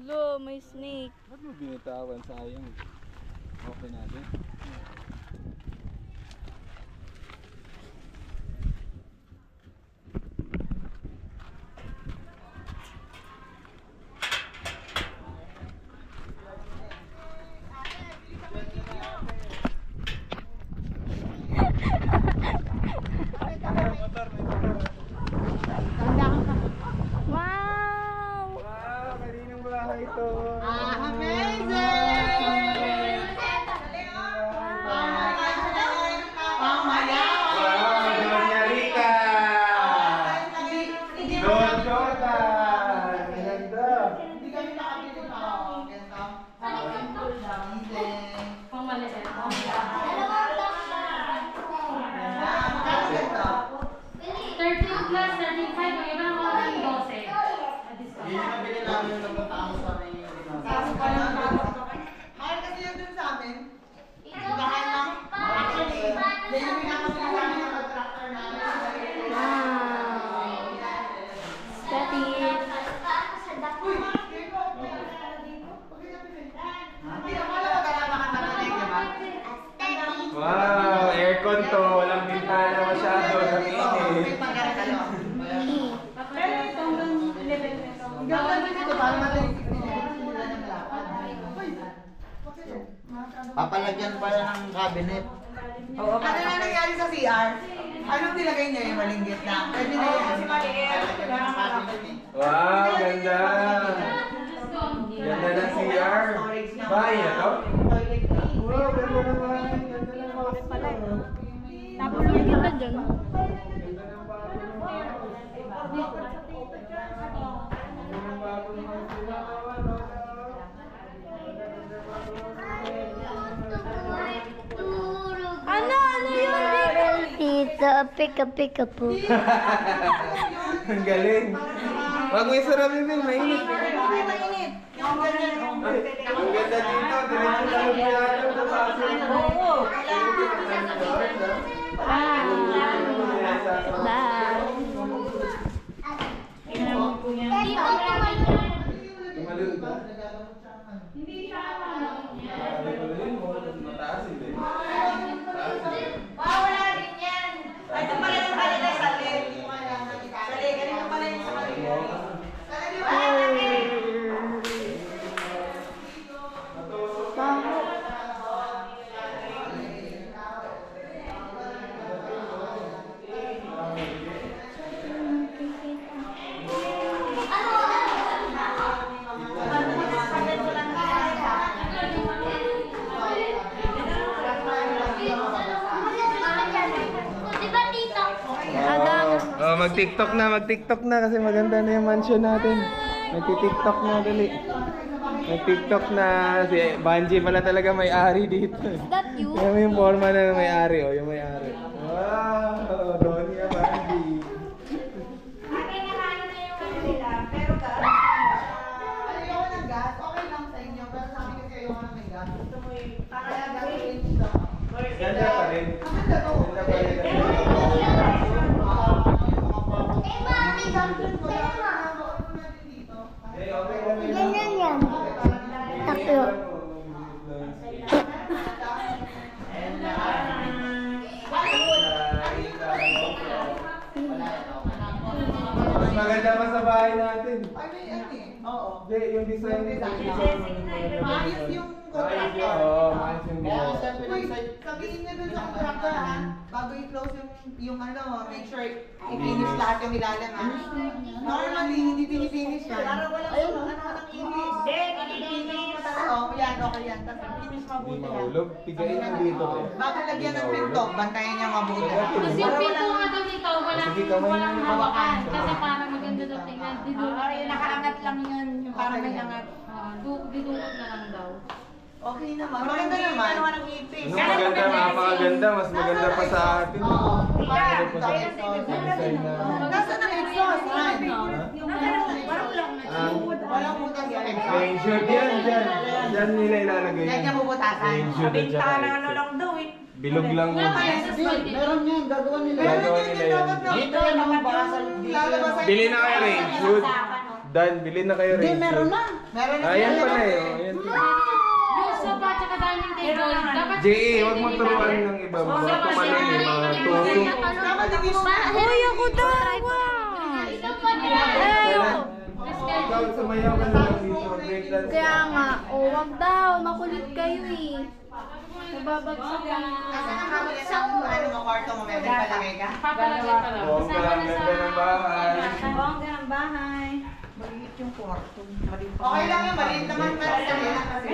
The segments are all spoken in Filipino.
Lo, may snake. Ba't mo binitawan? Sayang. Okay natin. Wow! Wow! Kaninang bahay ito? Wow, aircon to. Walang bintana masyado. Nag-init. Papalagyan pala ng cabinet. Oo, ano na nangyari sa CR? Anong nilagay niya yung malinggit na? Pwede na yan. Kasi maliit. Wow, ganda. Ganda ng CR. Bahay na to? Wow, ganda naman. Ganda ng house pala. Tapos may ganda dyan. Ano yun? Tita, pika po. Ang galing. Wag mo isarap yun, mainit. Ang ganda dito. Diretso lang yung piano sa paso. Oo. Tumalun ba? Hindi siya mataas hindi. Wala rin yan. Ay, ito pala yung kanila sa leg. Sa leg, ganito pala yung sa kanila. Mag-TikTok na kasi maganda na yung mansion natin. Mag-TikTok na dali. Mag-TikTok na si Banji pala talaga may-ari dito. Is that you? Yan yung forma na may-ari, oh, yung may-ari. Wow, Donya Banji. Pero gas, ayoko ng gas, okay lang sa inyo. Pero sa amin kasi ayoko ng may gas. Gusto mo yung kaya gagawin dito. Ganda pa rin. Ganda to. Ganda pa rin. Ganyan yan. Taklo. Mas maganda pa sa bahay natin. Ay, may ano eh. Oo. Hindi, yung design. Maayos yung contractor. Oo, maayos yung design. Uy, sabihin niya dun sa contractor ha, bago i-close yung ano, make sure i-finish lahat yung ilalim ha. Normally, hindi pinifinish yan. Ayun, walang English. Hindi, oo, yan, okay yan. Tapos finish Hindi mabuti ha. mahulog. Pigayin mo dito. Bago lagyan ng pinto, bantayan niya mabuti ha. Kasi yung pinto nga daw nito, Sige, kamay walang mo. hawakan. Kasi parang maganda daw tingnan. Yung nakaangat lang yun, yung parang may angat. Didukot na lang daw. Okay naman, maganda naman. Ano maganda, napakaganda. Mas maganda pa sa atin. Maganda pa sa design na. Nasaan ang exhaust? Walang butas yung exhaust. Rain shoot yan, dyan. Dyan nila ilalagay Yan niya bubutasan. Rain shoot at saka exhaust. daw eh. Bilog lang mo. Wala pa yung suspend dito. Meron yan, gagawa nila. Gagawa nila yan. Dito yan mga baka sa Lalabas Bili na kayo rain shoot. Dan, bilhin na kayo rin. Meron na Ayan sila. pala eh. Ayan. Yung sofa tsaka dining table, dapat... JE, huwag mo turuan ng iba. Baka tumalon yung mga tuso. Dapat hindi mo Uy, ako daw! Ikaw, sumayaw ka lang dito. Breakdance. Kaya nga, wag daw, makulit kayo eh. Nababagsak ka. Ano mo, kwarto mo, may palagay ka? Papalagay pa lang. Bongga, Kasama ang na ganda ng bahay. Bongga ng bahay. Maliit yung kwarto. Okay lang yun, maliit naman para sa nila kasi.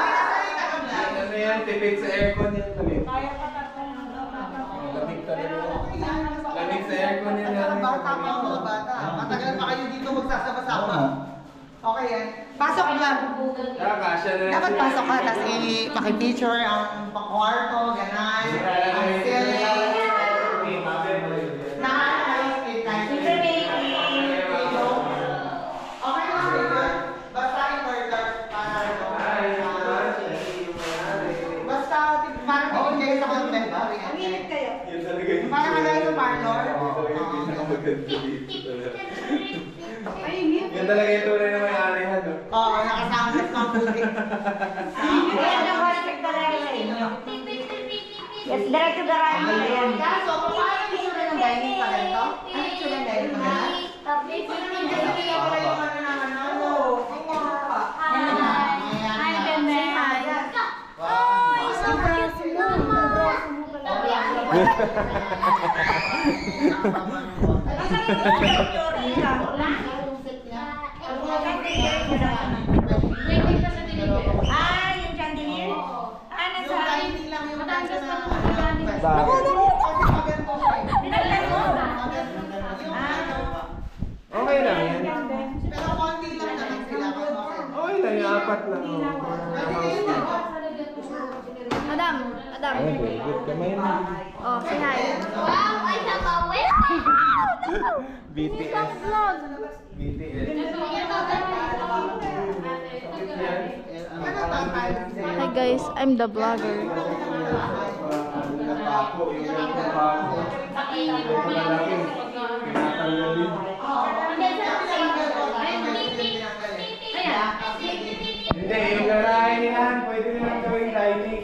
Ano yan? Tipid sa aircon yan. Lamig talaga yan. Lamig sa aircon yan. Bata pa ang mga bata. Matagal pa kayo dito magsasama-sama. Okay yan. Pasok lang. Kasya na yan Dapat sila. pasok ka, tapos i-paki-picture ang kwarto, gano'n. Ang ceiling. Okay lang yun. Basta in-order para basta parang tingin kayo sa content. Ang init kayo. Yan talaga yung Parang ano sa parlor. Yan talaga yung tunay na may-arihan. No? Oo, nakasama sa mga buti. Yan ang respect talaga sa inyo. Yes, diretso garahe na yan. Kaso, paano yung itsura ng dining pa ganito? Ano yung itsura ng dining pa ganito? Hindi ka pala yung ano ng ano. Hi, Bebe. Oh, so cute, Mama. Waiting pa sa delivery. Yung dining lang yung Matangas na pa naman. Okay lang yan. Pero konti lang naman sila. Okay lang, yung apat lang. Adam, Adam. Ay, very good. Kamay na. Oh, say hi. Wow, I have a webcam. BTS. Vlog. BTS. Hi guys, I'm the vlogger. Hindi, yung garahe niyan, pwede nilang gawing dining.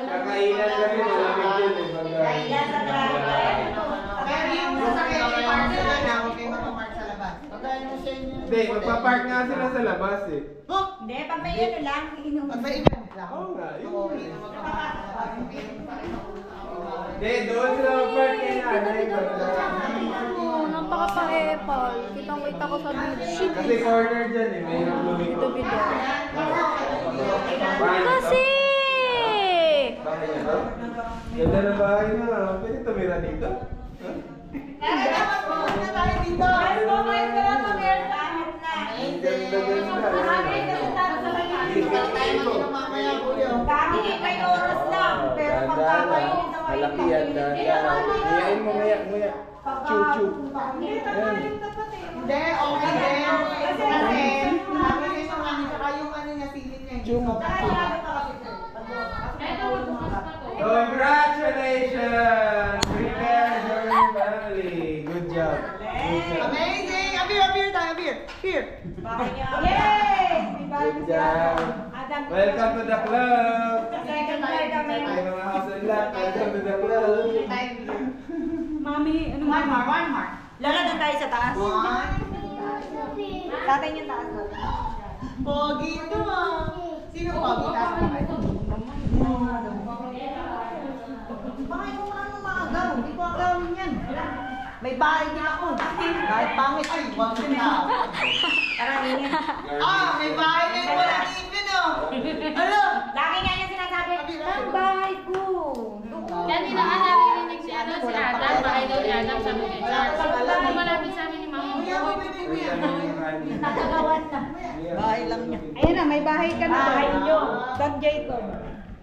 Kakainan kami, malamig din eh. Pero yung sasakyan yung park sila na, huwag kayo magpapark sa labas. Hindi, magpapark nga sila sa labas eh. Hindi, pag may ano lang, inom. Pag may event lang. Oo nga, yun. Oo, inom magpapark sa labas. Hindi, doon sila magpark kay nanay. Oh, napaka-pa-epal. Kitang-kita ko sa video. Kasi corner dyan eh, may lumiko. Ito video. Bahay na to? Kasi! Bahay na to? Ganda ng bahay na. Pwede tumira dito? Huh? Dapat po na tayo dito. Ay, po, kayo ka lang mag-air kahit na. Ang ganda-ganda. Kahit may oras lang, pero pagkakainin na Malaki yan, dahan. Ngayain mo, ngaya. Chu-chu. Yan. Hindi, okay din. Kasi sabi niya yung ano, tsaka yung ano niya, silin niya. Chung. Eto, bukas pa to. Congratulations! Prepare your family. Good job. Good job. Amazing! Appear tayo, appear. Here. Yay! Good job. Welcome to the club. Second time kami. Ay, mga house and lot. Welcome to the club. Mami, ano one more. Lala, doon tayo sa taas. One. Tatay niya taas. Pogi ito ah. Sino pogi? Taas mo kayo. Bakit mo ano maagaw? Hindi ko agawin yan. May bahay din ako. Kahit pangit. Ay, wag din na. Karamihan. May bahay din ko na ipin oh. Ano? Lagi nga niya sinasabi, ang bahay ko. Kanina nga narinig si Adam, bahay daw ni Adam, sabi ni Charles. Malapit sa amin ni Mama. Natagawan na. Bahay lang niya. Ayun na, may bahay ka na. Bahay niyo. Don Jacob.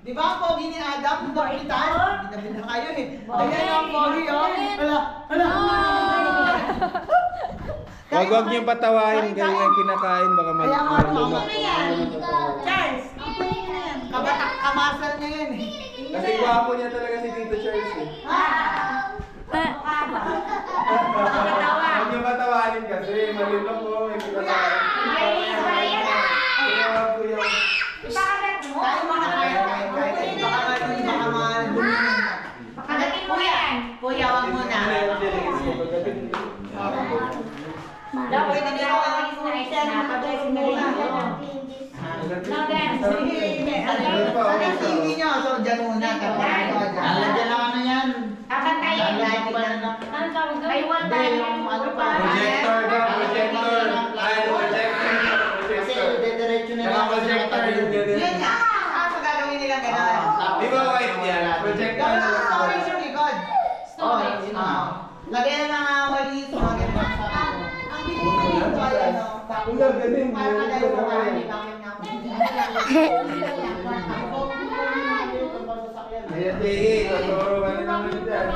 Di ba ang pogi ni Adam? Kapitan? Hindi na kayo eh. Ayan ang pogi oh. Hala. Wag niyong patawain. Galing ang kinakain. Baka Kaya nga, malunok. Charles. Kapitan Kabatak kamasal niya yan eh. Kasi gwapo niya talaga si Tito Charles eh. Huwag niyo patawanin kasi, malilok ko, may pinatawanin. Kaya kuya. Kain mo na, kain. Baka malulungan na. Pagdating mo yan. Kuya, wag muna. Dapat na nila ako na pag-dressing na rin ako. No, dance. Ano yung TV niyo? So, dyan muna. Alagyan lang ano yan. Kakantayin. Ano tawag doon? May one time. Projector daw, projector. Ay, projector. Kasi Projector. dediretso na Saka lang. projector yung ganyan. Yun nga. So gagawin nilang gano'n. Di ba white yan? Projector. Gano'n storage yung likod. Storage. Lagyan ng mga walis, mga gano'n. Ang bilis yung toy, ano. Ang gagaling. Para madali mo ka, hindi ba yung Ayan, Jay. Totoo, ano naman dyan?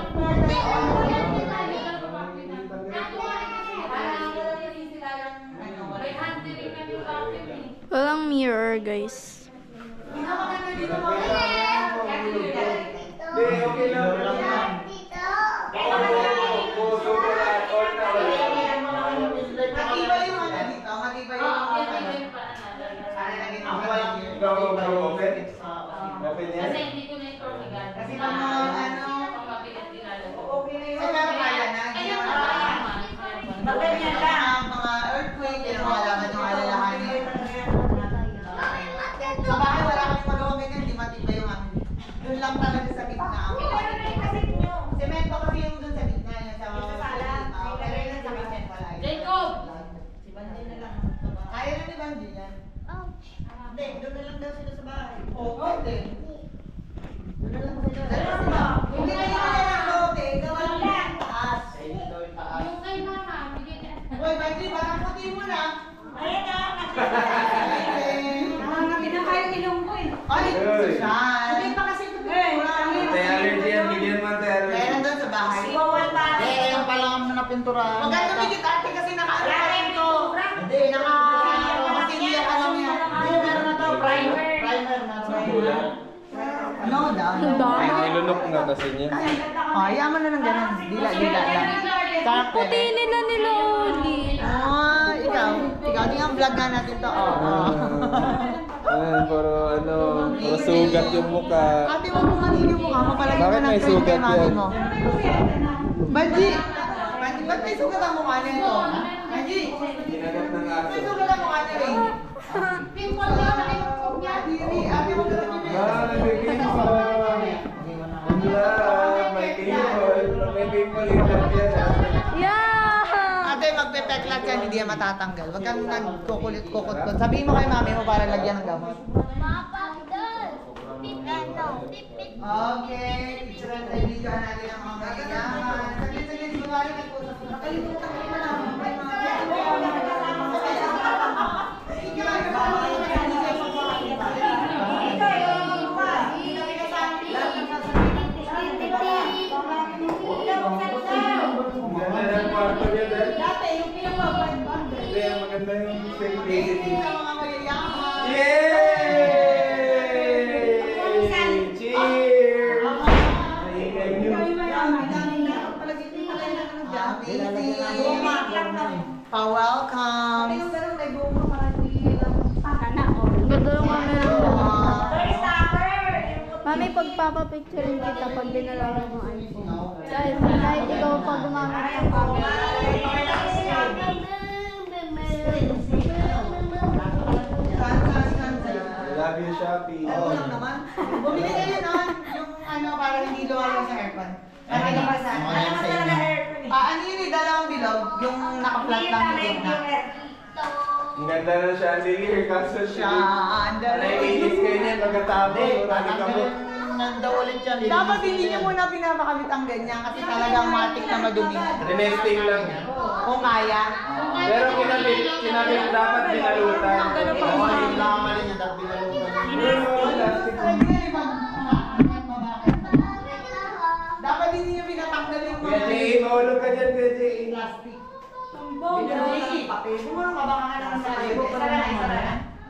Walang mirror, guys. Hindi, okay lang. Matibay yung ano dito, matibay yung Ikaw, open? Open yan? Kasi hindi ko na ito agad. Kasi pag mga ano, okay na yun. Pero kaya na, Maganyan lang. mga earthquake, yun ang alaman yung alalahanin. Sa bahay, wala kami magawa ganyan, hindi matibay yung amin. Doon lang talaga sa gitna. Semento kasi yung doon sa gitna, yung sa sala. Pero yun sa kitchen wala yun. Jacob! Kaya na ni Banji yan. Hindi, doon na lang daw sila sa bahay. Oo, din. Doon na lang sila. Hindi na yun ang lote, gawa lang taas. Ayun daw yung taas. Yung kay mama, bigyan niya. Uy, Banji, parang puti mo na. Ayan na. Pinaka yung ilong ko eh. Ay, Uy. social. Hindi pa kasi ito. Ate allergy yan, bigyan mo ate allergy. Kaya nandun sa bahay. Eh, yung pala kami na napinturahan. Maganda bigit ate kasi nakaano pa rin to. Hindi, Masindiya ka lang yan. Hindi, meron na to. Primer. Primer na. No, down. Ay, nilunok nga kasi niya. Oh, yaman na ng ganun. Dila lang. Sakto. Puti nila ni Loli. Ah, ikaw. Ikaw, di ang vlog nga natin to. Oh. Ayan, puro ano, puro sugat yung mukha. Ate, wag mo manin yung mukha mo. Palagay mo Bakit ng may cream kay sugat mami yan? mo. Banji! Banji, ba't may sugat ang mukha niya ito? Banji! Ginagat ng aso. May sugat ang mukha niya rin. Pimple niya, nakikong niya. Diri, ate, wag ka na Ah, may pimple. Wala, may pimple. May pimple yung yan. Yeah! Ate, magpe-peklat yan, hindi yan matatanggal. Huwag kang nagkukulit-kukot-kot. Sabihin mo kay mami mo para lagyan ng gamot. Okay, picturean tayo video natin ang mga kailangan. Saglit-saglit, di ba bali nagpunta? Nakalimutan ko na lang. May mga Ganda ng kwarto niya dahil. Kaya maganda yung simplicity. sa mga mayayaman. Yay! Cheers! Maingay nyo. Pa-welcome. Ganda yung camera mo. Mami, pagpapapicturein kita pag dinala mo ng iPhone. Kahit ikaw pa gumamit ng camera. I love you, Shopee. Ano lang naman? Bumili kayo nun, yung ano, para hindi luwalo sa aircon. Para labasan. Ano yun eh, dalawang bilog, yung naka-flat lang yung gitna. Ang ganda ng chandelier, kaso siya. Chandelier. Naiinis kayo niyan pagkatapos. Marami ka mo. Nanda ulit yan. Dapat hindi niyo muna pinapakamit ang ganyan kasi talagang matik na madumi. Rinesting lang. Kung kaya. Pero kinabit dapat binalutan. Oo, yung lang mali niya. Dapat binalutan. Dapat hindi niyo pinatanggal yung Kuya Jay, mahulog ka dyan, Kuya Jay. plastic. Siguro mabakangan naman sa Sila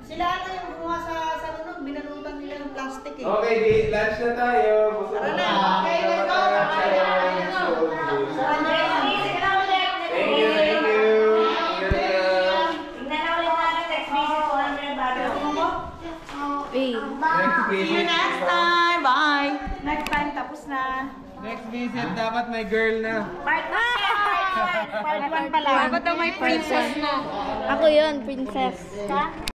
Sila ata yung gumawa sa salunod, binalutan nila ng plastic. plastic eh. Okay, di lunch na tayo. Busog Tara na. na. Okay, let's go. Thank you, thank you. Next See you visit. next time. Bye. Next time, tapos na. Next visit, dapat may girl na. Part 1 pa lang. Dapat daw may princess na. Ako yun, princess.